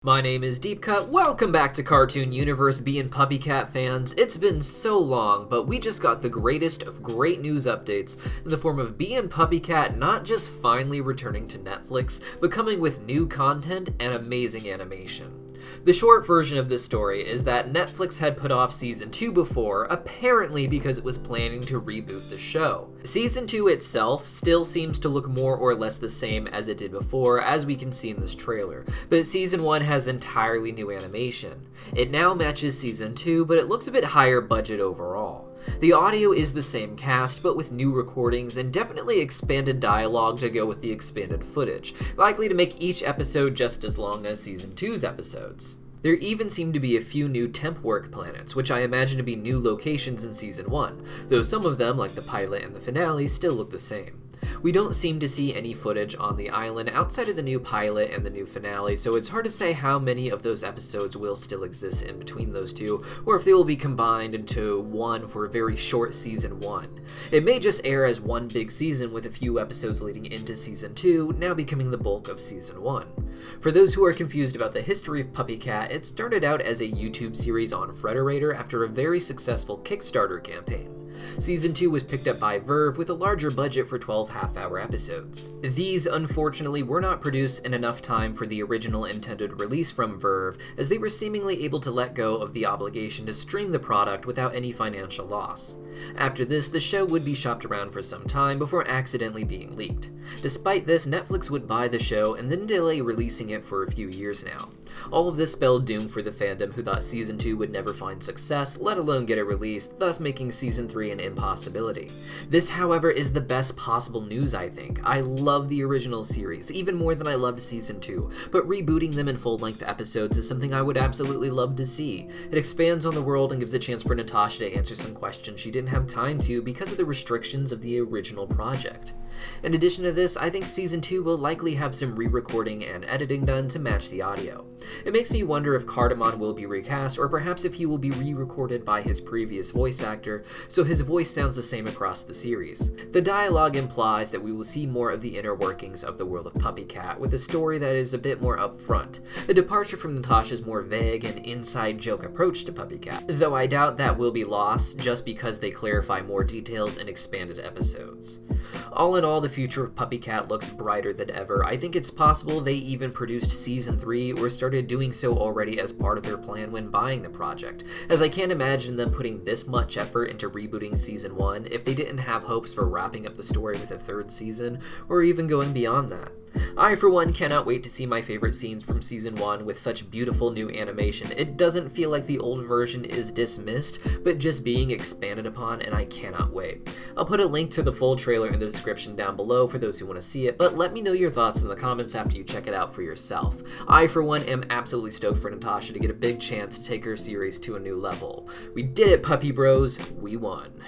My name is Deepcut, welcome back to Cartoon Universe, Bee and Puppycat fans. It's been so long, but we just got the greatest of great news updates in the form of Bee and Puppycat not just finally returning to Netflix, but coming with new content and amazing animation. The short version of this story is that Netflix had put off Season 2 before, apparently because it was planning to reboot the show. Season 2 itself still seems to look more or less the same as it did before, as we can see in this trailer, but Season 1 has entirely new animation. It now matches Season 2, but it looks a bit higher budget overall. The audio is the same cast, but with new recordings and definitely expanded dialogue to go with the expanded footage, likely to make each episode just as long as Season 2's episodes. There even seem to be a few new temp work planets, which I imagine to be new locations in Season 1, though some of them, like the pilot and the finale, still look the same. We don't seem to see any footage on the island outside of the new pilot and the new finale, so it's hard to say how many of those episodes will still exist in between those two, or if they will be combined into one for a very short Season 1. It may just air as one big season with a few episodes leading into Season 2, now becoming the bulk of Season 1. For those who are confused about the history of Puppycat, it started out as a YouTube series on Frederator after a very successful Kickstarter campaign. Season 2 was picked up by Verve with a larger budget for 12 half-hour episodes. These, unfortunately, were not produced in enough time for the original intended release from Verve, as they were seemingly able to let go of the obligation to stream the product without any financial loss. After this, the show would be shopped around for some time before accidentally being leaked. Despite this, Netflix would buy the show and then delay releasing it for a few years now. All of this spelled doom for the fandom, who thought Season 2 would never find success, let alone get it released, thus making Season 3 an impossibility. This, however, is the best possible news, I think. I love the original series, even more than I loved Season 2, but rebooting them in full-length episodes is something I would absolutely love to see. It expands on the world and gives a chance for Natasha to answer some questions she didn't have time to because of the restrictions of the original project. In addition to this, I think Season 2 will likely have some re-recording and editing done to match the audio. It makes me wonder if Cardamon will be recast, or perhaps if he will be re-recorded by his previous voice actor, so his voice sounds the same across the series. The dialogue implies that we will see more of the inner workings of the world of Puppycat, with a story that is a bit more upfront, a departure from Natasha's more vague and inside joke approach to Puppycat, though I doubt that will be lost just because they clarify more details in expanded episodes. All in all, the future of Puppycat looks brighter than ever. I think it's possible they even produced Season 3 or started doing so already as part of their plan when buying the project, as I can't imagine them putting this much effort into rebooting Season 1 if they didn't have hopes for wrapping up the story with a third season, or even going beyond that. I, for one, cannot wait to see my favorite scenes from Season 1 with such beautiful new animation. It doesn't feel like the old version is dismissed, but just being expanded upon, and I cannot wait. I'll put a link to the full trailer in the description down below for those who want to see it, but let me know your thoughts in the comments after you check it out for yourself. I, for one, am absolutely stoked for Natasha to get a big chance to take her series to a new level. We did it, Puppy Bros! We won.